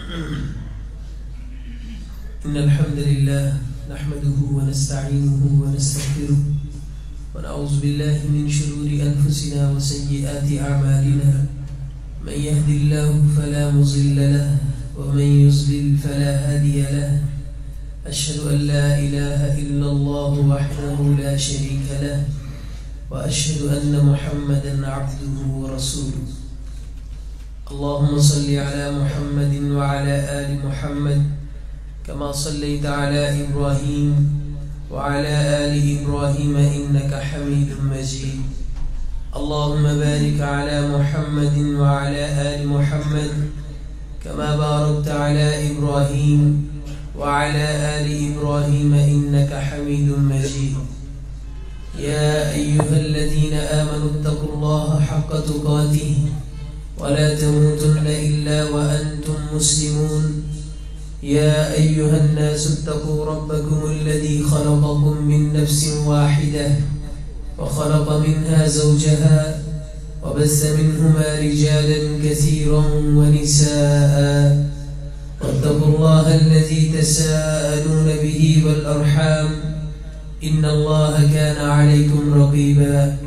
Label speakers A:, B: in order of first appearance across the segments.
A: إن الحمد لله نحمده ونستعينه ونستغفره ونعوذ بالله من شرور أنفسنا وسيئات أعمالنا من يهد الله فلا مضل له ومن يضلل فلا هادي له أشهد أن لا إله إلا الله وحده لا شريك له وأشهد أن محمدا عبده ورسوله اللهم صل على محمد وعلى آل محمد كما صليت على إبراهيم وعلى آل إبراهيم إنك حميد مجيد اللهم بارك على محمد وعلى آل محمد كما باركت على إبراهيم وعلى آل إبراهيم إنك حميد مجيد يا أيها الذين آمنوا اتقوا الله حق تقاته ولا تموتن إلا وأنتم مسلمون يا أيها الناس اتقوا ربكم الذي خلقكم من نفس واحدة وخلق منها زوجها وبث منهما رجالا كثيرا ونساء واتقوا الله الذي تساءلون به والأرحام إن الله كان عليكم رقيبا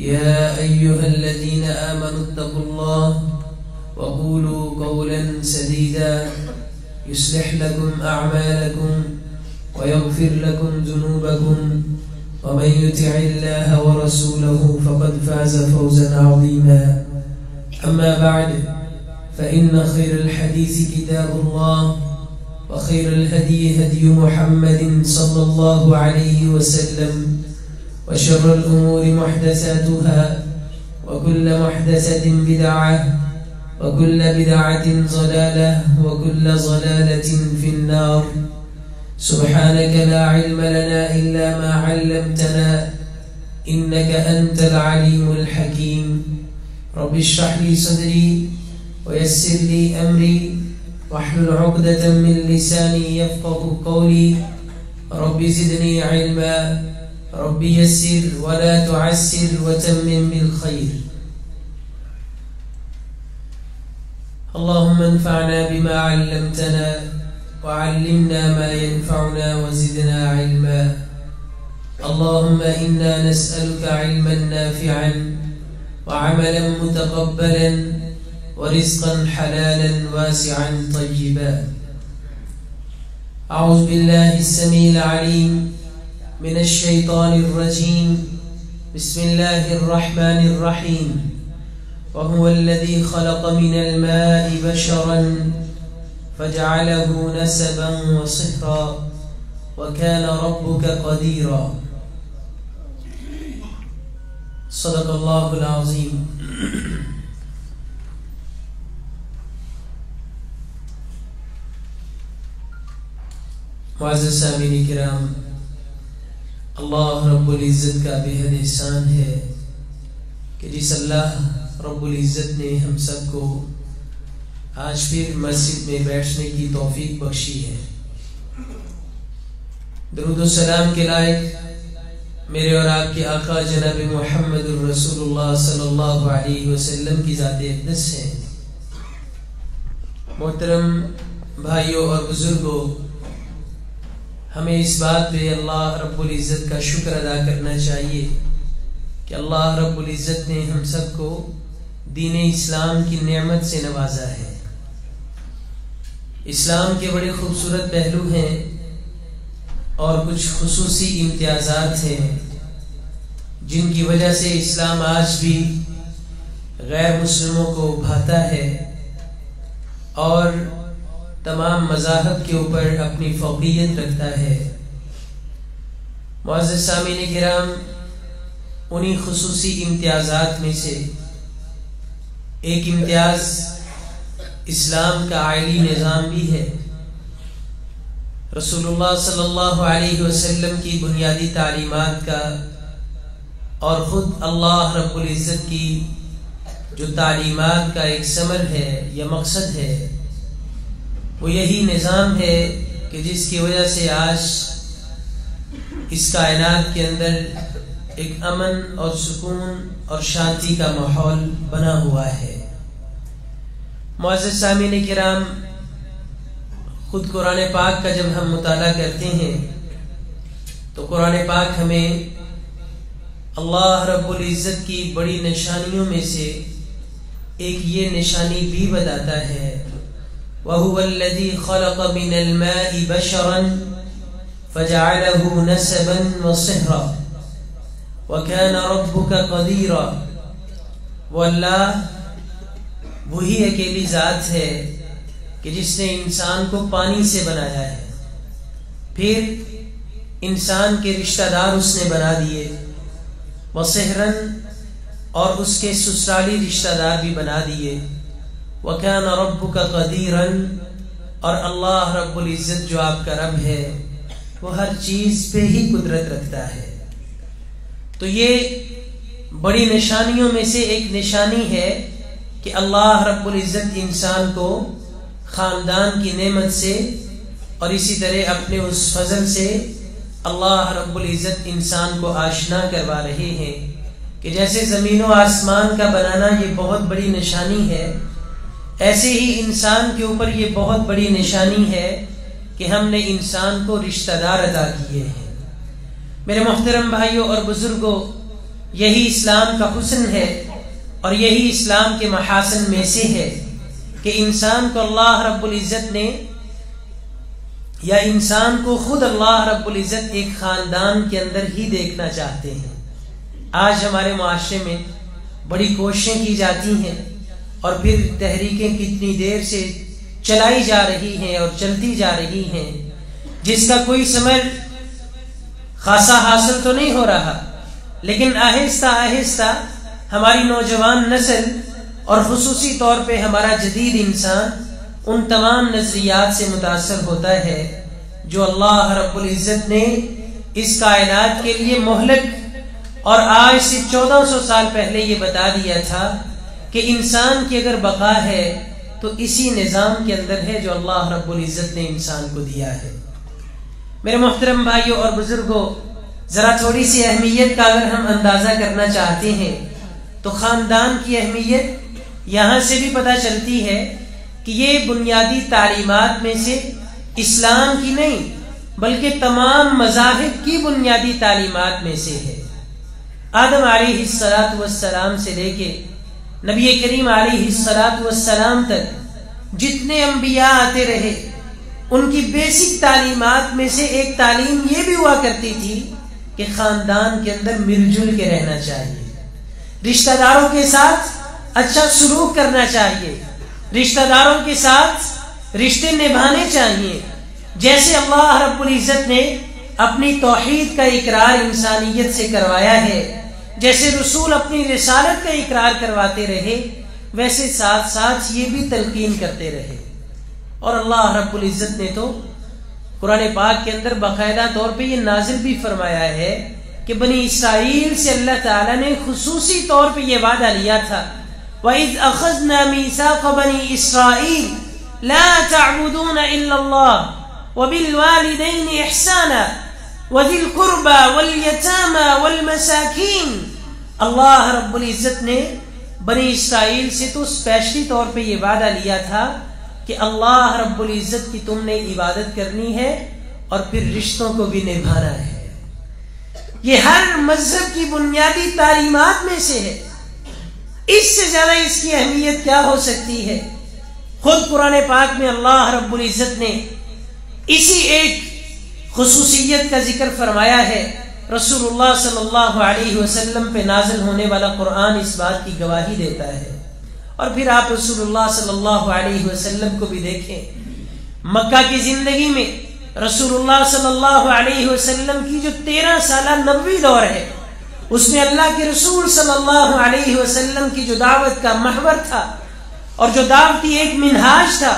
A: يا أيها الذين آمنوا اتقوا الله وقولوا قولا سديدا يصلح لكم أعمالكم ويغفر لكم ذنوبكم ومن يطع الله ورسوله فقد فاز فوزا عظيما أما بعد فإن خير الحديث كتاب الله وخير الهدي هدي محمد صلى الله عليه وسلم وشر الأمور محدثاتها وكل محدثة بدعة وكل بدعة ضلالة وكل ضلالة في النار سبحانك لا علم لنا إلا ما علمتنا إنك أنت العليم الحكيم رب اشرح لي صدري ويسر لي أمري واحلل عقدة من لساني يفقه قولي رب زدني علما رب يسر ولا تعسر وتمم بالخير اللهم انفعنا بما علمتنا وعلمنا ما ينفعنا وزدنا علما اللهم إنا نسألك علما نافعا وعملا متقبلا ورزقا حلالا واسعا طيبا أعوذ بالله السميع العليم من الشيطان الرجيم بسم الله الرحمن الرحيم وهو الذي خلق من الماء بشرا فجعله نسبا وصهرا وكان ربك قديرا صدق الله العظيم معزز سامعین کرام، اللہ رب العزت کا بے حد احسان ہے کہ جس اللہ رب العزت نے ہم سب کو آج پھر مسجد میں بیٹھنے کی توفیق بخشی ہے۔ درود و سلام کے لائق میرے اور آپ کے آقا جناب محمد الرسول اللہ صلی اللہ علیہ وسلم کی ذات اقدس ہے۔ محترم بھائیوں اور بزرگوں، ہمیں اس بات پہ اللہ رب العزت کا شکر ادا کرنا چاہیے کہ اللہ رب العزت نے ہم سب کو دین اسلام کی نعمت سے نوازا ہے۔ اسلام کے بڑے خوبصورت پہلو ہیں اور کچھ خصوصی امتیازات ہیں جن کی وجہ سے اسلام آج بھی غیر مسلموں کو بھاتا ہے اور تمام مذاہب کے اوپر اپنی فوقیت رکھتا ہے۔ معزز سامعین کرام، انہی خصوصی امتیازات میں سے ایک امتیاز اسلام کا عائلی نظام بھی ہے۔ رسول اللہ صلی اللہ علیہ وسلم کی بنیادی تعلیمات کا اور خود اللہ رب العزت کی جو تعلیمات کا ایک ثمر ہے یا مقصد ہے، وہ یہی نظام ہے کہ جس کی وجہ سے آج اس کائنات کے اندر ایک امن اور سکون اور شانتی کا ماحول بنا ہوا ہے۔ معزز سامعین کرام، خود قرآن پاک کا جب ہم مطالعہ کرتے ہیں تو قرآن پاک ہمیں اللہ رب العزت کی بڑی نشانیوں میں سے ایک یہ نشانی بھی بتاتا ہے، وَهُوَ الَّذِي خَلَقَ مِنَ الْمَاءِ بَشَرًا فَجَعَلَهُ نَسَبًا وَصِهْرًا وَكَانَ رَبُّكَ قَدِيرًا۔ وہ اللہ وہی اکیلی ذات ہے کہ جس نے انسان کو پانی سے بنایا ہے، پھر انسان کے رشتہ دار اس نے بنا دیے، وَصِهْرًا اور اس کے سسرالی رشتہ دار بھی بنا دیے، وَكَانَ رَبُّكَ قَدِيرًا اور اللہ رب العزت جو آپ کا رب ہے وہ ہر چیز پہ ہی قدرت رکھتا ہے۔ تو یہ بڑی نشانیوں میں سے ایک نشانی ہے کہ اللہ رب العزت انسان کو خاندان کی نعمت سے اور اسی طرح اپنے اس فضل سے اللہ رب العزت انسان کو آشنا کروا رہے ہیں کہ جیسے زمین و آسمان کا بنانا یہ بہت بڑی نشانی ہے، ایسے ہی انسان کے اوپر یہ بہت بڑی نشانی ہے کہ ہم نے انسان کو رشتہ دار عطا کیے ہیں۔ میرے محترم بھائیوں اور بزرگوں، یہی اسلام کا حسن ہے اور یہی اسلام کے محاسن میں سے ہے کہ انسان کو اللہ رب العزت نے یا انسان کو خود اللہ رب العزت ایک خاندان کے اندر ہی دیکھنا چاہتے ہیں۔ آج ہمارے معاشرے میں بڑی کوششیں کی جاتی ہیں اور پھر تحریکیں کتنی دیر سے چلائی جا رہی ہیں اور چلتی جا رہی ہیں، جس کا کوئی ثمر خاصا حاصل تو نہیں ہو رہا، لیکن آہستہ آہستہ ہماری نوجوان نسل اور خصوصی طور پہ ہمارا جدید انسان ان تمام نظریات سے متاثر ہوتا ہے جو اللہ رب العزت نے اس کائنات کے لیے مہلک اور آج سے 1400 سال پہلے یہ بتا دیا تھا کہ انسان کی اگر بقا ہے تو اسی نظام کے اندر ہے جو اللہ رب العزت نے انسان کو دیا ہے۔ میرے محترم بھائیوں اور بزرگوں، ذرا تھوڑی سی اہمیت کا اگر ہم اندازہ کرنا چاہتے ہیں تو خاندان کی اہمیت یہاں سے بھی پتہ چلتی ہے کہ یہ بنیادی تعلیمات میں سے اسلام کی نہیں بلکہ تمام مذاہب کی بنیادی تعلیمات میں سے ہے۔ آدم علیہ السلام سے لے کے نبی کریم علیہ السلام تک جتنے انبیاء آتے رہے ان کی بیسک تعلیمات میں سے ایک تعلیم یہ بھی ہوا کرتی تھی کہ خاندان کے اندر مل جل کے رہنا چاہیے، رشتہ داروں کے ساتھ اچھا سلوک کرنا چاہیے، رشتہ داروں کے ساتھ رشتے نبھانے چاہیے، جیسے اللہ رب العزت نے اپنی توحید کا اقرار انسانیت سے کروایا ہے، جیسے رسول اپنی رسالت کا اقرار کرواتے رہے، ویسے ساتھ ساتھ یہ بھی تلقین کرتے رہے۔ اور اللہ رب العزت نے تو قرآن پاک کے اندر باقاعدہ طور پہ یہ نازل بھی فرمایا ہے کہ بنی اسرائیل سے اللہ تعالیٰ نے خصوصی طور پہ یہ وعدہ لیا تھا، وَإِذْ أَخَذْنَا مِيثَاقَ بَنِي إِسْرَائِيلَ لَا تَعْبُدُونَ إِلَّا اللَّهَ وَبِالْوَالِدَيْنِ إِحْسَانًا وَذِي الْقُرْبَى وَالْيَتَامَى وَالْمَسَاكِينِ۔ اللہ رب العزت نے بنی اسرائیل سے تو اسپیشلی طور پہ یہ وعدہ لیا تھا کہ اللہ رب العزت کی تم نے عبادت کرنی ہے اور پھر رشتوں کو بھی نبھانا ہے۔ یہ ہر مذہب کی بنیادی تعلیمات میں سے ہے، اس سے زیادہ اس کی اہمیت کیا ہو سکتی ہے؟ خود قرآن پاک میں اللہ رب العزت نے اسی ایک خصوصیت کا ذکر فرمایا ہے۔ رسول اللہ صلی اللہ علیہ وسلم پہ نازل ہونے والا قرآن اس بات کی گواہی دیتا ہے، اور پھر آپ رسول اللہ صلی اللہ علیہ وسلم کو بھی دیکھیں، مکہ کی زندگی میں رسول اللہ صلی اللہ علیہ وسلم کی جو 13 سالہ نبوی دور ہے، اس میں اللہ کے رسول صلی اللہ علیہ وسلم کی جو دعوت کا محور تھا اور جو دعوتی ایک منہاج تھا،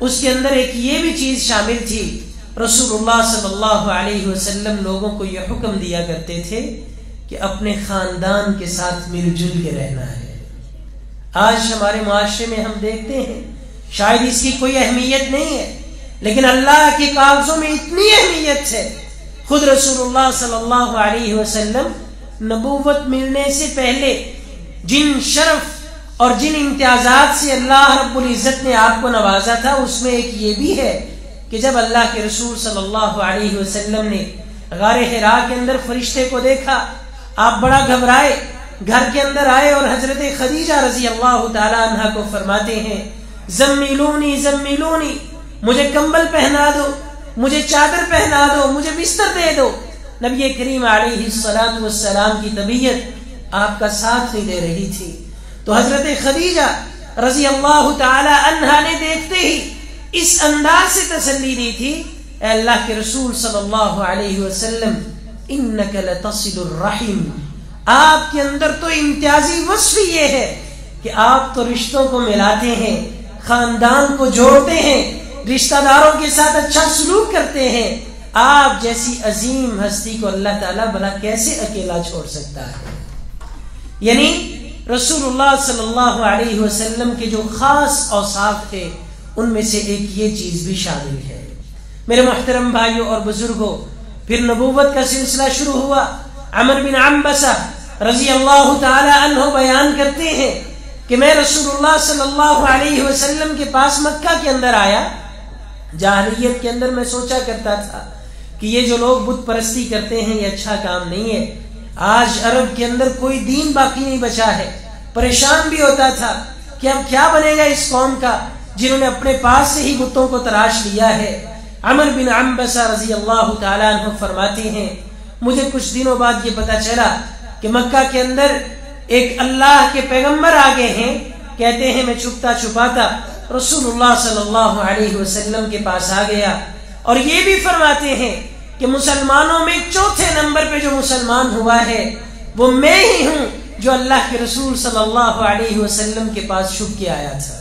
A: اس کے اندر ایک یہ بھی چیز شامل تھی، رسول اللہ صلی اللہ علیہ وسلم لوگوں کو یہ حکم دیا کرتے تھے کہ اپنے خاندان کے ساتھ مل جل کے رہنا ہے۔ آج ہمارے معاشرے میں ہم دیکھتے ہیں شاید اس کی کوئی اہمیت نہیں ہے، لیکن اللہ کے کاغذوں میں اتنی اہمیت ہے۔ خود رسول اللہ صلی اللہ علیہ وسلم نبوت ملنے سے پہلے جن شرف اور جن امتیازات سے اللہ رب العزت نے آپ کو نوازا تھا، اس میں ایک یہ بھی ہے کہ جب اللہ کے رسول صلی اللہ علیہ وسلم نے غار حرا کے اندر فرشتے کو دیکھا، آپ بڑا گھبرائے، گھر کے اندر آئے اور حضرت خدیجہ رضی اللہ تعالی عنہا کو فرماتے ہیں زمیلونی زمیلونی، مجھے کمبل پہنا دو، مجھے چادر پہنا دو، مجھے بستر دے دو۔ نبی کریم علیہ الصلوۃ والسلام کی طبیعت آپ کا ساتھ نہیں دے رہی تھی، تو حضرت خدیجہ رضی اللہ تعالی عنہا نے دیکھتے ہی اس انداز سے تسلی دی تھی، اے اللہ کے رسول صلی اللہ علیہ وسلم انک لتصل الرحم، آپ کے اندر تو امتیازی وصف یہ ہے کہ آپ تو رشتوں کو ملاتے ہیں، خاندان کو جوڑتے ہیں، رشتہ داروں کے ساتھ اچھا سلوک کرتے ہیں، آپ جیسی عظیم ہستی کو اللہ تعالیٰ بھلا کیسے اکیلا چھوڑ سکتا ہے؟ یعنی رسول اللہ صلی اللہ علیہ وسلم کے جو خاص اوصاف تھے ان میں سے ایک یہ چیز بھی شامل ہے۔ میرے محترم بھائیوں اور بزرگوں، پھر نبوت کا سلسلہ شروع ہوا۔ عمر بن عنبسہ رضی اللہ تعالی عنہ بیان کرتے ہیں کہ میں رسول اللہ صلی اللہ علیہ وسلم کے پاس مکہ کے اندر آیا، جاہلیت کے اندر میں سوچا کرتا تھا کہ یہ جو لوگ بت پرستی کرتے ہیں یہ اچھا کام نہیں ہے، آج عرب کے اندر کوئی دین باقی نہیں بچا ہے، پریشان بھی ہوتا تھا کہ اب کیا بنے گا اس قوم کا جنہوں نے اپنے پاس سے ہی بتوں کو تراش لیا ہے۔ عمر بن عنبسہ رضی اللہ تعالیٰ عنہ فرماتے ہیں مجھے کچھ دنوں بعد یہ پتا چلا کہ مکہ کے اندر ایک اللہ کے پیغمبر آگے ہیں، کہتے ہیں میں چھپتا چھپاتا رسول اللہ صلی اللہ علیہ وسلم کے پاس آ گیا، اور یہ بھی فرماتے ہیں کہ مسلمانوں میں چوتھے نمبر پہ جو مسلمان ہوا ہے وہ میں ہی ہوں جو اللہ کے رسول صلی اللہ علیہ وسلم کے پاس چھپ کے آیا تھا۔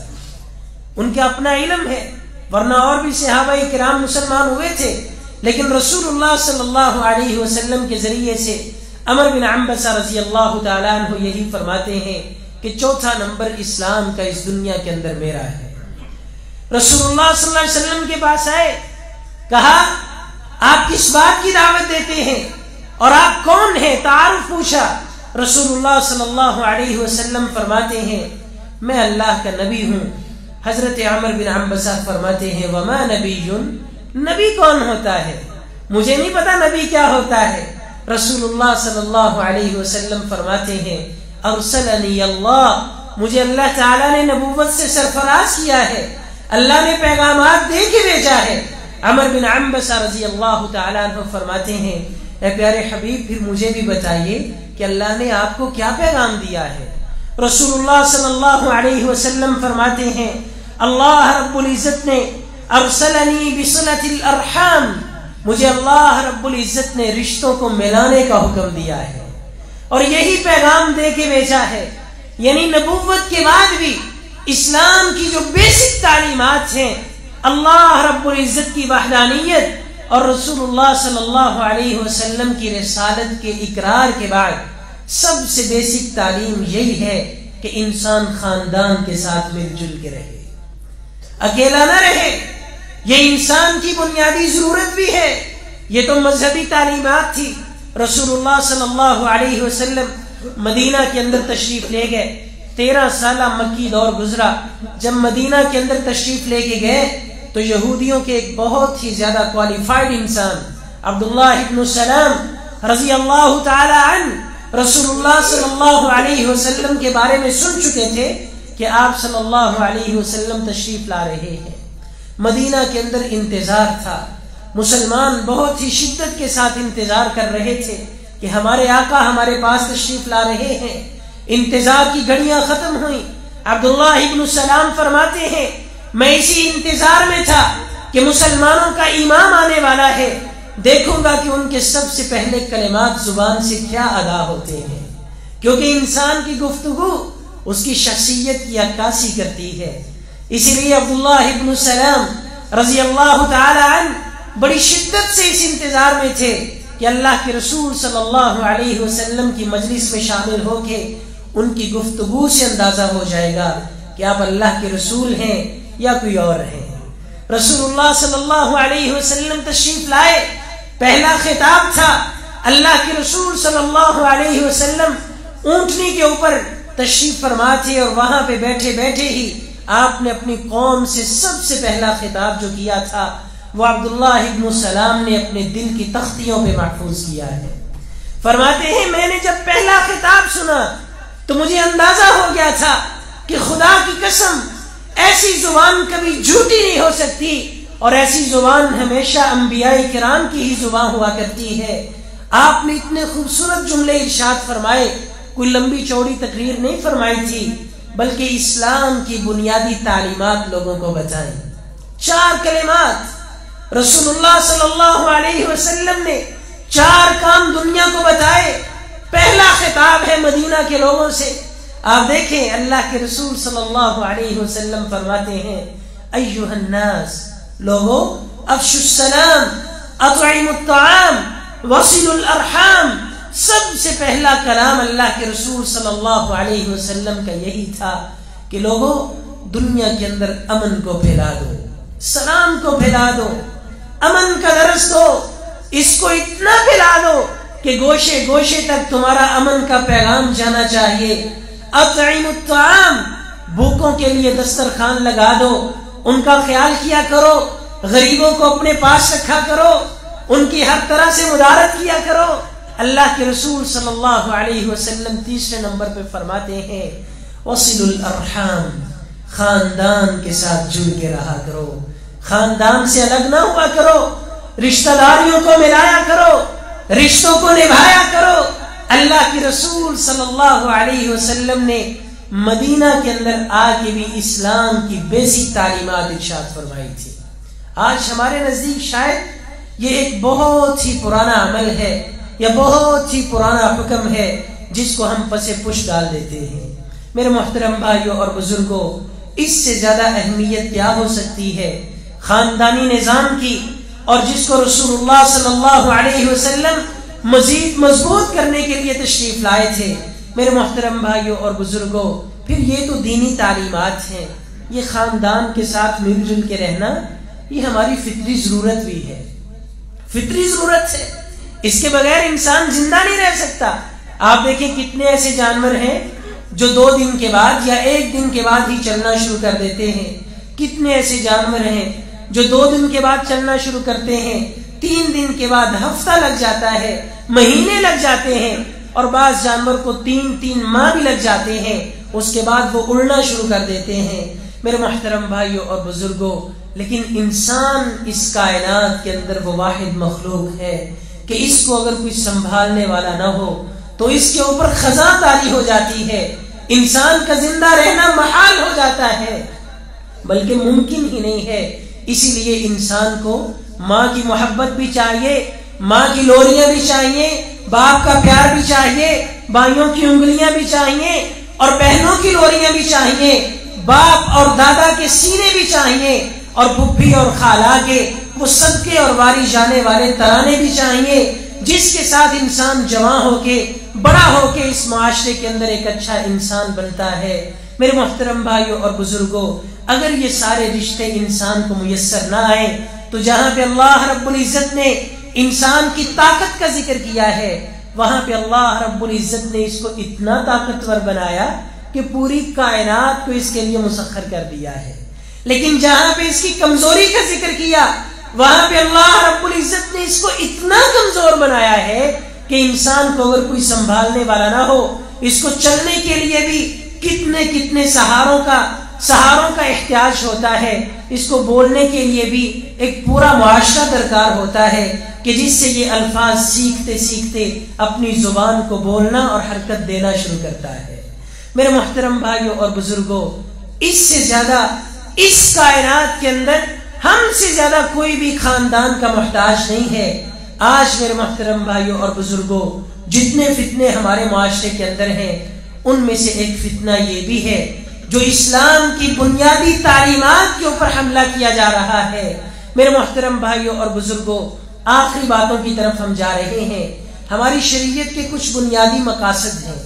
A: ان کا اپنا علم ہے، ورنہ اور بھی صحابہ کرام مسلمان ہوئے تھے، لیکن رسول اللہ صلی اللہ علیہ وسلم کے ذریعے سے عمر بن عنبسہ رضی اللہ تعالیٰ عنہ یہی فرماتے ہیں کہ چوتھا نمبر اسلام کا اس دنیا کے اندر میرا ہے۔ رسول اللہ صلی اللہ علیہ وسلم کے پاس آئے، کہا آپ کس بات کی دعوت دیتے ہیں اور آپ کون ہیں؟ تعارف پوچھا۔ رسول اللہ صلی اللہ علیہ وسلم فرماتے ہیں میں اللہ کا نبی ہوں۔ حضرت عمر بن عنبسہ فرماتے ہیں وما نبی، نبی کون ہوتا ہے؟ مجھے نہیں پتا نبی کیا ہوتا ہے۔ رسول اللہ صلی اللہ علیہ وسلم فرماتے ہیں ارسلنی اللہ، مجھے اللہ تعالیٰ نے نبوت سے سرفراز کیا ہے، اللہ نے پیغامات دے کے بھیجا ہے۔ عمر بن عنبسہ رضی اللہ تعالیٰ عنہ فرماتے ہیں اے پیارے حبیب پھر مجھے بھی بتائیے کہ اللہ نے آپ کو کیا پیغام دیا ہے؟ رسول اللہ صلی اللہ علیہ وسلم فرماتے ہیں اللہ رب العزت نے ارسلنی بصلۃ الارحام، مجھے اللہ رب العزت نے رشتوں کو ملانے کا حکم دیا ہے اور یہی پیغام دے کے بھیجا ہے۔ یعنی نبوت کے بعد بھی اسلام کی جو بیسک تعلیمات ہیں، اللہ رب العزت کی وحدانیت اور رسول اللہ صلی اللہ علیہ وسلم کی رسالت کے اقرار کے بعد سب سے بیسک تعلیم یہی ہے کہ انسان خاندان کے ساتھ مل جل کے رہے، اکیلا نہ رہے۔ یہ انسان کی بنیادی ضرورت بھی ہے۔ یہ تو مذہبی تعلیمات تھی۔ رسول اللہ صلی اللہ علیہ وسلم مدینہ کے اندر تشریف لے گئے، 13 سالہ مکی دور گزرا۔ جب مدینہ کے اندر تشریف لے کے گئے تو یہودیوں کے ایک بہت ہی زیادہ کوالیفائڈ انسان عبداللہ ابن سلام رضی اللہ تعالی عنہ رسول اللہ صلی اللہ علیہ وسلم کے بارے میں سن چکے تھے کہ آپ صلی اللہ علیہ وسلم تشریف لا رہے ہیں۔ مدینہ کے اندر انتظار تھا، مسلمان بہت ہی شدت کے ساتھ انتظار کر رہے تھے کہ ہمارے آقا ہمارے پاس تشریف لا رہے ہیں۔ انتظار کی گھڑیاں ختم ہوئیں۔ عبداللہ ابن سلام فرماتے ہیں میں اسی انتظار میں تھا کہ مسلمانوں کا امام آنے والا ہے، دیکھوں گا کہ ان کے سب سے پہلے کلمات زبان سے کیا ادا ہوتے ہیں، کیونکہ انسان کی گفتگو اس کی شخصیت کی عکاسی کرتی ہے۔ اسی لیے عبداللہ ابن سلام رضی اللہ تعالی عنہ بڑی شدت سے اس انتظار میں تھے کہ اللہ کے رسول صلی اللہ علیہ وسلم کی مجلس میں شامل ہو کے ان کی گفتگو سے اندازہ ہو جائے گا کہ آپ اللہ کے رسول ہیں یا کوئی اور ہیں۔ رسول اللہ صلی اللہ علیہ وسلم تشریف لائے، پہلا خطاب تھا اللہ کے رسول صلی اللہ علیہ وسلم اونٹنی کے اوپر تشریف فرما تھے اور وہاں پہ بیٹھے بیٹھے ہی آپ نے اپنی قوم سے سب سے پہلا خطاب جو کیا تھا وہ عبداللہ ابن سلام نے اپنے دل کی تختیوں پہ محفوظ کیا ہے۔ فرماتے ہیں میں نے جب پہلا خطاب سنا تو مجھے اندازہ ہو گیا تھا کہ خدا کی قسم ایسی زبان کبھی جھوٹی نہیں ہو سکتی، اور ایسی زبان ہمیشہ انبیاء کرام کی ہی زبان ہوا کرتی ہے۔ آپ نے اتنے خوبصورت جملے ارشاد فرمائے، کوئی لمبی چوڑی تقریر نہیں فرمائی تھی، بلکہ اسلام کی بنیادی تعلیمات لوگوں کو بتائیں۔ 4 کلمات رسول اللہ صلی اللہ علیہ وسلم نے 4 کام دنیا کو بتائے۔ پہلا خطاب ہے مدینہ کے لوگوں سے۔ آپ دیکھیں اللہ کے رسول صلی اللہ علیہ وسلم فرماتے ہیں ایھا الناس، لوگوں افشوا السلام، اطعموا الطعام، وصلوا الارحام۔ سب سے پہلا کلام اللہ کے رسول صلی اللہ علیہ وسلم کا یہی تھا کہ لوگوں دنیا کے اندر امن کو پھیلا دو، سلام کو پھیلا دو، امن کا درس دو، اس کو اتنا پھیلا دو کہ گوشے گوشے تک تمہارا امن کا پیغام جانا چاہیے۔ اطعموا الطعام، بھوکوں کے لیے دسترخوان لگا دو، ان کا خیال کیا کرو، غریبوں کو اپنے پاس رکھا کرو، ان کی ہر طرح سے مدارت کیا کرو۔ اللہ کے رسول صلی اللہ علیہ وسلم تیسرے نمبر پہ فرماتے ہیں وصلوا الارحام، خاندان کے ساتھ جڑ کے رہا کرو، خاندان سے الگ نہ ہوا کرو، رشتہ داریوں کو ملایا کرو، رشتوں کو نبھایا کرو۔ اللہ کے رسول صلی اللہ علیہ وسلم نے مدینہ کے اندر آ کے بھی اسلام کی بیسک تعلیمات ارشاد فرمائی تھی۔ آج ہمارے نزدیک شاید یہ ایک بہت ہی پرانا عمل ہے یا بہت ہی پرانا حکم ہے جس کو ہم پس پش ڈال دیتے ہیں۔ میرے محترم بھائیوں اور بزرگوں، اس سے زیادہ اہمیت کیا ہو سکتی ہے خاندانی نظام کی، اور جس کو رسول اللہ صلی اللہ علیہ وسلم مزید مضبوط کرنے کے لیے تشریف لائے تھے۔ میرے محترم بھائیوں اور بزرگوں، پھر یہ تو دینی تعلیمات ہیں، یہ خاندان کے ساتھ مل جل کے رہنا یہ ہماری فطری ضرورت بھی ہے، فطری ضرورت ہے، اس کے بغیر انسان زندہ نہیں رہ سکتا۔ آپ دیکھیں کتنے ایسے جانور ہیں جو 2 دن کے بعد یا 1 دن کے بعد ہی چلنا شروع کر دیتے ہیں، کتنے ایسے جانور ہیں جو 2 دن کے بعد چلنا شروع کرتے ہیں، 3 دن کے بعد ہفتہ لگ جاتا ہے، مہینے لگ جاتے ہیں، اور بعض جانور کو 3 ماہ بھی لگ جاتے ہیں، اس کے بعد وہ اڑنا شروع کر دیتے ہیں۔ میرے محترم بھائیوں اور بزرگوں، لیکن انسان اس کائنات کے اندر وہ واحد مخلوق ہے کہ اس کو اگر کوئی سنبھالنے والا نہ ہو تو اس کے اوپر خزاں طاری ہو جاتی ہے، انسان کا زندہ رہنا محال ہو جاتا ہے، بلکہ ممکن ہی نہیں ہے۔ اسی لیے انسان کو ماں کی محبت بھی چاہیے، ماں کی لوریاں بھی چاہیے، باپ کا پیار بھی چاہیے، بھائیوں کی انگلیاں بھی چاہیے، اور بہنوں کی لوریاں بھی چاہیے، باپ اور دادا کے سینے بھی چاہیے، اور پھپھی اور خالہ کے وہ صدقے اور واری جانے والے ترانے بھی چاہیے، جس کے ساتھ انسان جوان ہو کے بڑا ہو کے اس معاشرے کے اندر ایک اچھا انسان بنتا ہے۔ میرے محترم بھائیوں اور بزرگوں، اگر یہ سارے رشتے انسان کو میسر نہ آئیں تو جہاں پہ اللہ رب العزت نے انسان کی طاقت کا ذکر کیا ہے، وہاں پہ اللہ رب العزت نے اس کو اتنا طاقتور بنایا کہ پوری کائنات کو اس کے لیے مسخر کر دیا ہے۔ لیکن جہاں پہ اس کی کمزوری کا ذکر کیا، وہاں پہ اللہ رب العزت نے اس کو اتنا کمزور بنایا ہے کہ انسان کو اگر کوئی سنبھالنے والا نہ ہو، اس کو چلنے کے لیے بھی کتنے سہاروں کا احتیاج ہوتا ہے، اس کو بولنے کے لیے بھی ایک پورا معاشرہ درکار ہوتا ہے کہ جس سے یہ الفاظ سیکھتے سیکھتے اپنی زبان کو بولنا اور حرکت دینا شروع کرتا ہے۔ میرے محترم بھائیوں اور بزرگوں، اس سے زیادہ اس کائنات کے اندر ہم سے زیادہ کوئی بھی خاندان کا محتاج نہیں ہے۔ آج میرے محترم بھائیوں اور بزرگوں، جتنے فتنے ہمارے معاشرے کے اندر ہیں، ان میں سے ایک فتنہ یہ بھی ہے جو اسلام کی بنیادی تعلیمات کے اوپر حملہ کیا جا رہا ہے۔ میرے محترم بھائیوں اور بزرگوں، آخری باتوں کی طرف ہم جا رہے ہیں۔ ہماری شریعت کے کچھ بنیادی مقاصد ہیں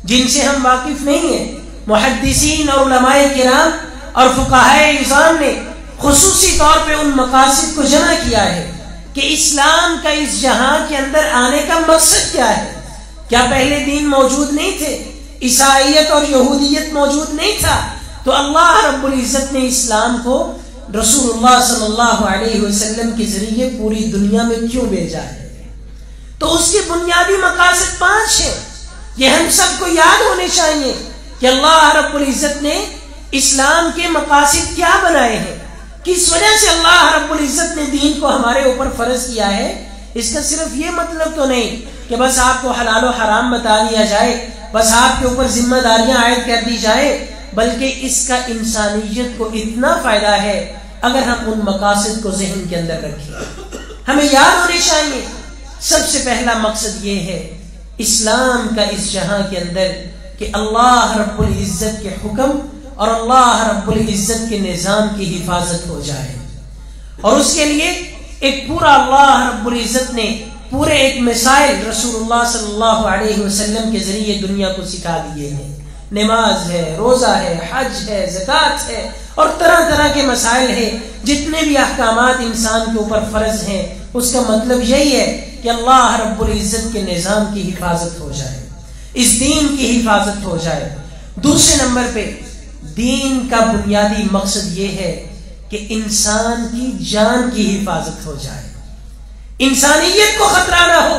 A: جن سے ہم واقف نہیں ہیں۔ محدثین اور علماء کرام اور فقہائے اعظام نے خصوصی طور پہ ان مقاصد کو جمع کیا ہے کہ اسلام کا اس جہاں کے اندر آنے کا مقصد کیا ہے۔ کیا پہلے دین موجود نہیں تھے؟ عیسائیت اور یہودیت موجود نہیں تھا؟ تو اللہ رب العزت نے اسلام کو رسول اللہ صلی اللہ علیہ وسلم کے ذریعے پوری دنیا میں کیوں بھیجا ہے؟ تو اس کے بنیادی مقاصد 5 ہیں. یہ ہم سب کو یاد ہونے چاہیے کہ اللہ رب العزت نے اسلام کے مقاصد کیا بنائے ہیں، کس وجہ سے اللہ رب العزت نے دین کو ہمارے اوپر فرض کیا ہے. اس کا صرف یہ مطلب تو نہیں کہ بس آپ کو حلال و حرام بتا دیا جائے، بس آپ کے اوپر ذمہ داریاں عائد کر دی جائے، بلکہ اس کا انسانیت کو اتنا فائدہ ہے اگر ہم ان مقاصد کو ذہن کے اندر رکھیں. ہمیں یاد ہونے چاہیے سب سے پہلا مقصد یہ ہے اسلام کا اس جہاں کے اندر کہ اللہ رب العزت کے حکم اور اللہ رب العزت کے نظام کی حفاظت ہو جائے. اور اس کے لیے ایک پورا اللہ رب العزت نے پورے ایک مسائل رسول اللہ صلی اللہ علیہ وسلم کے ذریعے دنیا کو سکھا دیے ہیں. نماز ہے، روزہ ہے، حج ہے، زکوٰۃ ہے اور طرح طرح کے مسائل ہیں. جتنے بھی احکامات انسان کے اوپر فرض ہیں اس کا مطلب یہی ہے کہ اللہ رب العزت کے نظام کی حفاظت ہو جائے، اس دین کی حفاظت ہو جائے. دوسرے نمبر پہ دین کا بنیادی مقصد یہ ہے کہ انسان کی جان کی حفاظت ہو جائے، انسانیت کو خطرہ نہ ہو.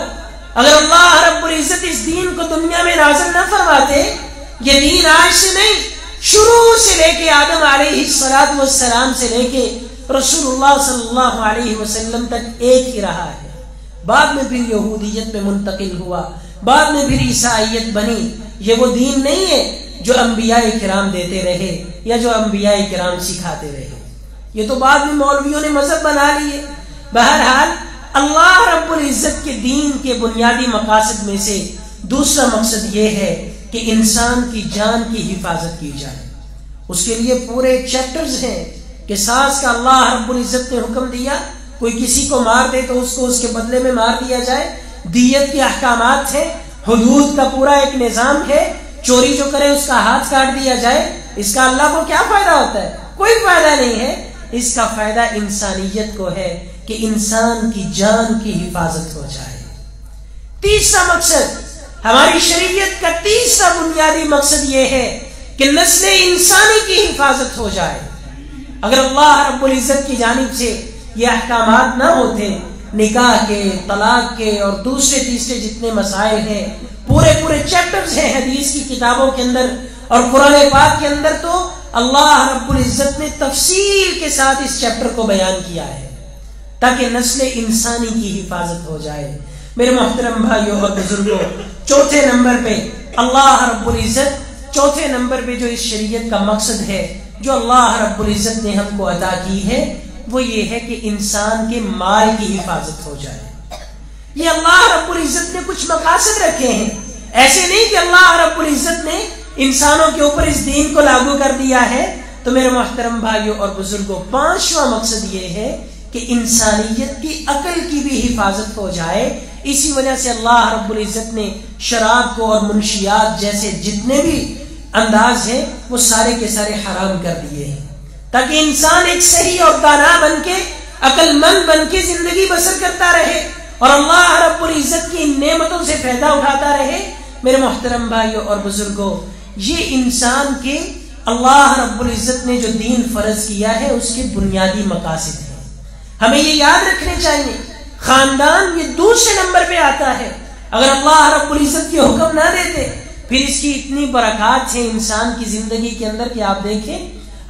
A: اگر اللہ رب العزت اس دین کو دنیا میں نازل نہ فرماتے، یہ دین آج سے نہیں، شروع سے لے کے آدم علیہ السلام سے لے کے رسول اللہ صلی اللہ علیہ وسلم تک ایک ہی رہا ہے. بعد میں پھر یہودیت میں منتقل ہوا، بعد میں پھر عیسائیت بنی. یہ وہ دین نہیں ہے جو انبیاء کرام دیتے رہے یا جو انبیاء کرام سکھاتے رہے. یہ تو بعد میں مولویوں نے مذہب بنا لیے. بہرحال اللہ رب العزت کے دین کے بنیادی مقاصد میں سے دوسرا مقصد یہ ہے کہ انسان کی جان کی حفاظت کی جائے. اس کے لیے پورے چیپٹرز ہیں کہ ساز کا اللہ رب العزت نے حکم دیا کوئی کسی کو مار دے تو اس کو اس کے بدلے میں مار دیا جائے. دیت کے احکامات ہیں، حدود کا پورا ایک نظام ہے. چوری جو کرے اس کا ہاتھ کاٹ دیا جائے. اس کا اللہ کو کیا فائدہ ہوتا ہے؟ کوئی فائدہ نہیں ہے. اس کا فائدہ انسانیت کو ہے کہ انسان کی جان کی حفاظت ہو جائے. تیسرا مقصد، ہماری شریعت کا تیسرا بنیادی مقصد یہ ہے کہ نسل انسانی کی حفاظت ہو جائے. اگر اللہ رب العزت کی جانب سے یہ احکامات نہ ہوتے، نکاح کے، طلاق کے اور دوسرے تیسرے جتنے مسائل ہیں، پورے چیپٹرز ہیں حدیث کی کتابوں کے اندر اور قرآن پاک کے اندر، تو اللہ رب العزت نے تفصیل کے ساتھ اس چیپٹر کو بیان کیا ہے تاکہ نسل انسانی کی حفاظت ہو جائے. میرے محترم بھائیوں اور بزرگوں، چوتھے نمبر پہ اللہ رب العزت، چوتھے نمبر پہ جو اس شریعت کا مقصد ہے جو اللہ رب العزت نے ہم کو عطا کی ہے وہ یہ ہے کہ انسان کے مال کی حفاظت ہو جائے. یہ اللہ رب العزت نے کچھ مقاصد رکھے ہیں. ایسے نہیں کہ اللہ رب العزت نے انسانوں کے اوپر اس دین کو لاگو کر دیا ہے. تو میرے محترم بھائیوں اور بزرگوں، پانچواں مقصد یہ ہے کہ انسانیت کی عقل کی بھی حفاظت ہو جائے. اسی وجہ سے اللہ رب العزت نے شراب کو اور منشیات جیسے جتنے بھی انداز ہیں وہ سارے کے سارے حرام کر دیے ہیں تاکہ انسان ایک صحیح اور دانا بن کے، عقل مند بن کے زندگی بسر کرتا رہے اور اللہ رب العزت کی نعمتوں سے فائدہ اٹھاتا رہے. میرے محترم بھائیوں اور بزرگوں، یہ انسان کے اللہ رب العزت نے جو دین فرض کیا ہے اس کے بنیادی مقاصد ہیں. ہمیں یہ یاد رکھنے چاہیے. خاندان یہ دوسرے نمبر پہ آتا ہے. اگر اللہ رب العزت کے حکم نہ دیتے پھر اس کی اتنی برکات ہیں انسان کی زندگی کے اندر کہ آپ دیکھیں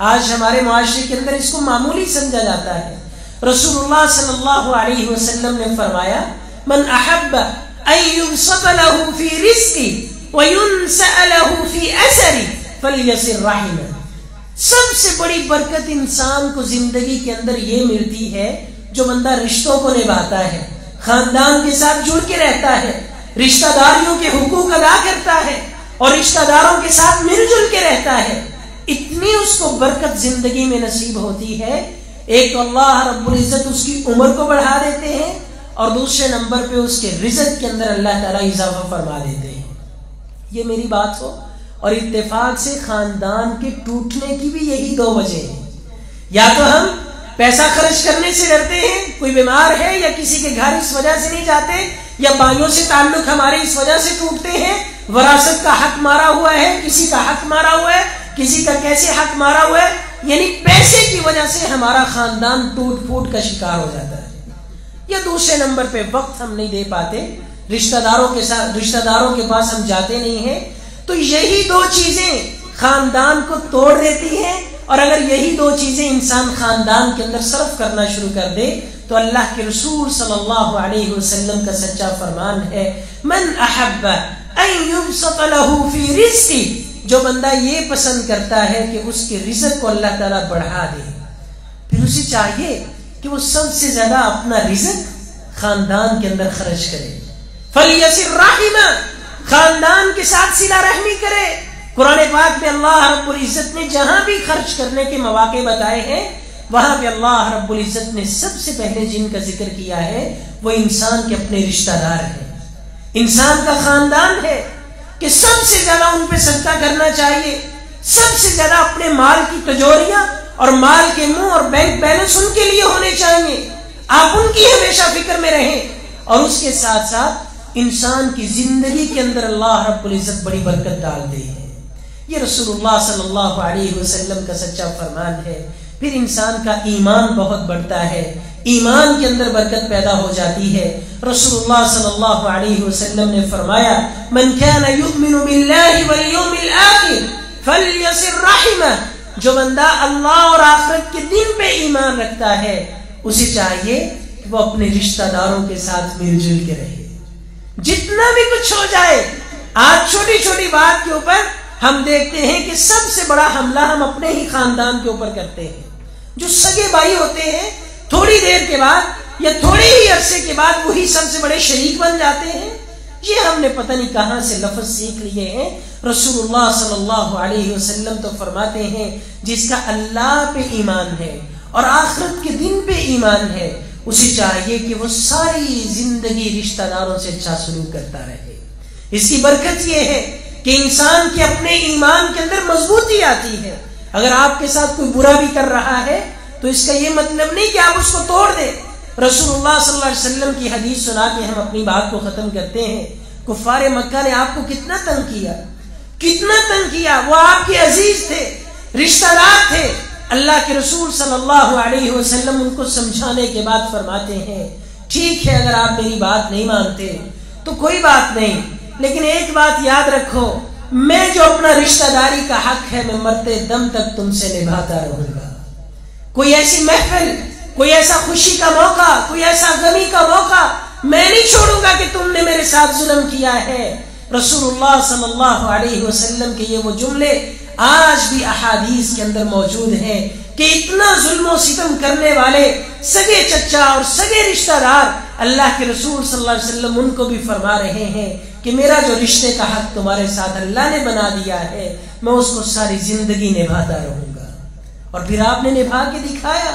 A: آج ہمارے معاشرے کے اندر اس کو معمولی سمجھا جاتا ہے. رسول اللہ صلی اللہ علیہ وسلم نے فرمایا، من احب ان يبسط له في رزقه وينسأ له في اثره فليصل رحمه. سب سے بڑی برکت انسان کو زندگی کے اندر یہ ملتی ہے جو بندہ رشتوں کو نبھاتا ہے، خاندان کے ساتھ جڑ کے رہتا ہے، رشتہ داریوں کے حقوق ادا کرتا ہے اور رشتہ داروں کے ساتھ مل جل کے رہتا ہے. اتنی اس کو برکت زندگی میں نصیب ہوتی ہے. ایک تو اللہ رب العزت اس کی عمر کو بڑھا دیتے ہیں اور دوسرے نمبر پہ اس کے رزق کے اندر اللہ تعالیٰ اضافہ فرما دیتے ہیں. یہ میری بات ہو اور اتفاق سے خاندان کے ٹوٹنے کی بھی یہی دو وجہ ہیں. یا تو ہم پیسہ خرچ کرنے سے ڈرتے ہیں، کوئی بیمار ہے یا کسی کے گھر اس وجہ سے نہیں جاتے، یا بھائیوں سے تعلق ہمارے اس وجہ سے ٹوٹتے ہیں، وراثت کا حق مارا ہوا ہے، کسی کا حق مارا ہوا ہے، کسی کا کیسے حق مارا ہوا ہے، یعنی پیسے کی وجہ سے ہمارا خاندان ٹوٹ پھوٹ کا شکار ہو جاتا ہے، یا دوسرے نمبر پہ وقت ہم نہیں دے پاتے، رشتہ داروں کے پاس ہم جاتے نہیں ہیں، تو یہی دو چیزیں خاندان کو توڑ دیتی ہیں. اور اگر یہی دو چیزیں انسان خاندان کے اندر صرف کرنا شروع کر دے تو اللہ کے رسول صلی اللہ علیہ وسلم کا سچا فرمان ہے، من احب ان یبسط له فی رزقی، جو بندہ یہ پسند کرتا ہے کہ اس کے رزق کو اللہ تعالیٰ بڑھا دے، پھر اسے چاہیے کہ وہ سب سے زیادہ اپنا رزق خاندان کے اندر خرچ کرے. فلیصل رحمہ، خاندان کے ساتھ صلہ رحمی کرے. قرآن پاک میں اللہ رب العزت نے جہاں بھی خرچ کرنے کے مواقع بتائے ہیں وہاں پہ اللہ رب العزت نے سب سے پہلے جن کا ذکر کیا ہے وہ انسان کے اپنے رشتہ دار ہیں، انسان کا خاندان ہے، کہ سب سے زیادہ ان پہ صدقہ کرنا چاہیے، سب سے زیادہ اپنے مال کی تجوریاں اور مال کے منہ اور بینک بیلنس ان کے لیے ہونے چاہیے، آپ ان کی ہمیشہ فکر میں رہیں. اور اس کے ساتھ ساتھ انسان کی زندگی کے اندر اللہ رب العزت بڑی برکت ڈالتے ہیں. یہ رسول اللہ صلی اللہ علیہ وسلم کا سچا فرمان ہے. پھر انسان کا ایمان بہت بڑھتا ہے، ایمان کے اندر برکت پیدا ہو جاتی ہے. رسول اللہ صلی اللہ علیہ وسلم نے فرمایا، من کان یؤمن باللہ والیوم الآخر فلیصل رحمہ، جو بندہ اللہ اور آخرت کے دن پہ ایمان رکھتا ہے اسے چاہیے کہ وہ اپنے رشتہ داروں کے ساتھ مل جل کے رہے، جتنا بھی کچھ ہو جائے. آج چھوٹی چھوٹی بات کے اوپر ہم دیکھتے ہیں کہ سب سے بڑا حملہ ہم اپنے ہی خاندان کے اوپر کرتے ہیں. جو سگے بھائی ہوتے ہیں تھوڑی دیر کے بعد یا تھوڑے ہی عرصے کے بعد وہی سب سے بڑے شریک بن جاتے ہیں. یہ ہم نے پتہ نہیں کہاں سے لفظ سیکھ لیے ہیں. رسول اللہ صلی اللہ علیہ وسلم تو فرماتے ہیں جس کا اللہ پہ ایمان ہے اور آخرت کے دن پہ ایمان ہے اسے چاہیے کہ وہ ساری زندگی رشتہ داروں سے اچھا سلوک کرتا رہے. اس کی برکت یہ ہے کہ انسان کے اپنے ایمان کے اندر مضبوطی آتی ہے. اگر آپ کے ساتھ کوئی برا بھی کر رہا ہے تو اس کا یہ مطلب نہیں کہ آپ اس کو توڑ دیں. رسول اللہ صلی اللہ علیہ وسلم کی حدیث سنا کے ہم اپنی بات کو ختم کرتے ہیں. کفار مکہ نے آپ کو کتنا تنگ کیا، وہ آپ کے عزیز تھے، رشتہ دار تھے. اللہ کے رسول صلی اللہ علیہ وسلم ان کو سمجھانے کے بعد فرماتے ہیں ٹھیک ہے اگر آپ میری بات نہیں مانتے تو کوئی بات نہیں، لیکن ایک بات یاد رکھو، میں جو اپنا رشتہ داری کا حق ہے میں مرتے دم تک تم سے نبھاتا رہوں گا. کوئی ایسی محفل، کوئی ایسا خوشی کا موقع، کوئی ایسا غمی کا موقع میں نہیں چھوڑوں گا کہ تم نے میرے ساتھ ظلم کیا ہے. رسول اللہ صلی اللہ علیہ وسلم کے یہ وہ جملے آج بھی احادیث کے اندر موجود ہیں کہ اتنا ظلم و ستم کرنے والے سگے چچا اور سگے رشتہ دار اللہ کے رسول صلی اللہ علیہ وسلم ان کو بھی فرما رہے ہیں کہ میرا جو رشتے کا حق تمہارے ساتھ اللہ نے بنا دیا ہے میں اس کو ساری زندگی نبھاتا رہوں گا. اور پھر آپ نے نبھا کے دکھایا.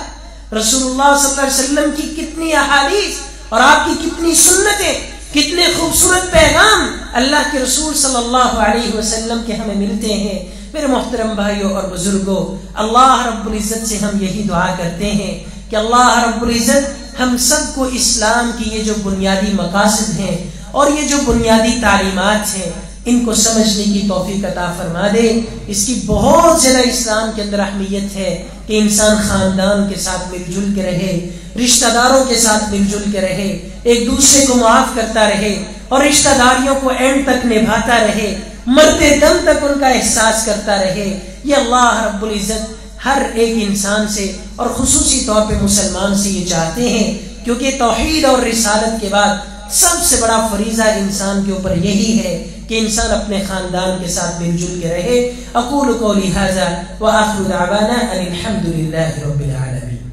A: رسول اللہ صلی اللہ علیہ وسلم کی کتنی احادیث اور آپ کی کتنی سنتیں، کتنے خوبصورت پیغام اللہ کے رسول صلی اللہ علیہ وسلم کے ہمیں ملتے ہیں. میرے محترم بھائیوں اور بزرگوں، اللہ رب العزت سے ہم یہی دعا کرتے ہیں کہ اللہ رب العزت ہم سب کو اسلام کی یہ جو بنیادی مقاصد ہیں اور یہ جو بنیادی تعلیمات ہیں ان کو سمجھنے کی توفیق عطا فرما دے. اس کی بہت زیادہ اسلام کے اندر اہمیت ہے کہ انسان خاندان کے ساتھ مل جل کے رہے، رشتہ داروں کے ساتھ مل جل کے رہے، ایک دوسرے کو معاف کرتا رہے اور رشتہ داریوں کو اینڈ تک نبھاتا رہے، مرتے دم تک ان کا احساس کرتا رہے. یہ اللہ رب العزت ہر ایک انسان سے اور خصوصی طور پہ مسلمان سے یہ چاہتے ہیں، کیونکہ توحید اور رسالت کے بعد سب سے بڑا فریضہ انسان کے اوپر یہی ہے کہ انسان اپنے خاندان کے ساتھ مل جل کے رہے. اقول قولی ھذا وآخر دعوانا ان الحمد للہ رب العالمین.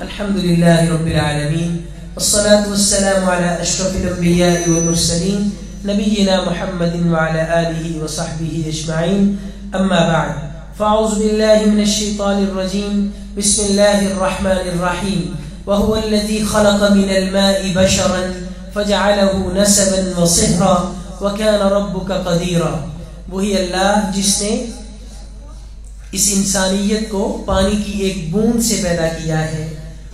A: الحمد للہ رب العالمین والصلاة والسلام على اشرف الانبیاء والمرسلین نبینا محمد وعلى آلہ وصحبہ اجمعین. اما بعد فاعوذ باللہ من الشیطان الرجیم. بسم اللہ الرحمن الرحیم. وهو الذي خلق من الماء بشرا فجعله نسبا وصهرا وكان ربك قديرا. وہی اللہ جس نے اس انسانیت کو پانی کی ایک بوند سے پیدا کیا ہے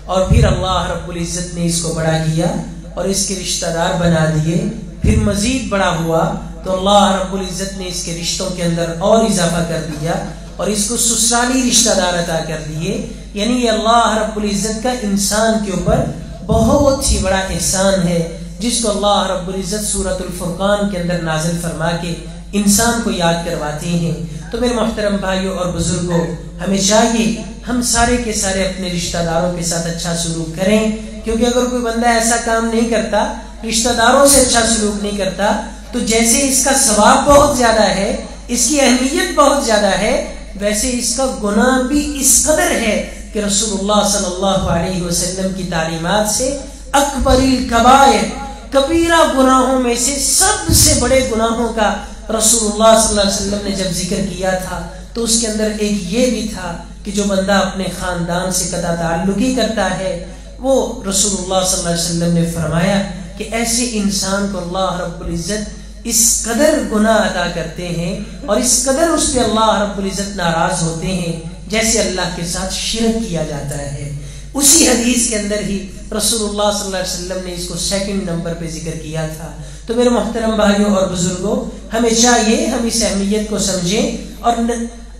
A: اور پھر اللہ رب العزت نے اس کو بڑا کیا اور اس کے رشتہ دار بنا دیے، پھر مزید بڑا ہوا تو اللہ رب العزت نے اس کے رشتوں کے اندر اور اضافہ کر دیا اور اس کو سسرالی رشتہ دار عطا کر دیے. یعنی یہ اللہ رب العزت کا انسان کے اوپر بہت ہی بڑا احسان ہے جس کو اللہ رب العزت سورۃ الفرقان کے اندر نازل فرما کے انسان کو یاد کرواتے ہیں. تو میرے محترم بھائیوں اور بزرگوں، ہمیں چاہیے ہم سارے کے سارے اپنے رشتہ داروں کے ساتھ اچھا سلوک کریں، کیونکہ اگر کوئی بندہ ایسا کام نہیں کرتا، رشتہ داروں سے اچھا سلوک نہیں کرتا، تو جیسے اس کا ثواب بہت زیادہ ہے، اس کی اہمیت بہت زیادہ ہے، ویسے اس کا گناہ بھی اس قدر ہے کہ رسول اللہ صلی اللہ علیہ وسلم کی تعلیمات سے اکبر الکبائر، کبیرہ گناہوں میں سے سب سے بڑے گناہوں کا رسول اللہ صلی اللہ علیہ وسلم نے جب ذکر کیا تھا تو اس کے اندر ایک یہ بھی تھا کہ جو بندہ اپنے خاندان سے قطع تعلقی کرتا ہے، وہ رسول اللہ صلی اللہ علیہ وسلم نے فرمایا کہ ایسے انسان کو اللہ رب العزت اس قدر گناہ عطا کرتے ہیں اور اس قدر اس پہ اللہ رب العزت ناراض ہوتے ہیں جیسے اللہ کے ساتھ شرک کیا جاتا ہے. اسی حدیث کے اندر ہی رسول اللہ صلی اللہ علیہ وسلم نے اس کو سیکنڈ نمبر پہ ذکر کیا تھا. تو میرے محترم بھائیوں اور بزرگوں، ہمیں چاہیے ہم اس اہمیت کو سمجھیں، اور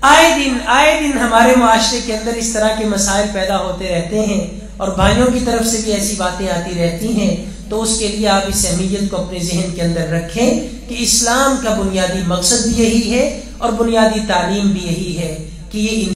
A: آئے دن ہمارے معاشرے کے اندر اس طرح کے مسائل پیدا ہوتے رہتے ہیں اور بھائیوں کی طرف سے بھی ایسی باتیں آتی رہتی ہیں. تو اس کے لیے آپ اس اہمیت کو اپنے ذہن کے اندر رکھیں کہ اسلام کا بنیادی مقصد بھی یہی ہے اور بنیادی تعلیم بھی یہی ہے کہ یہ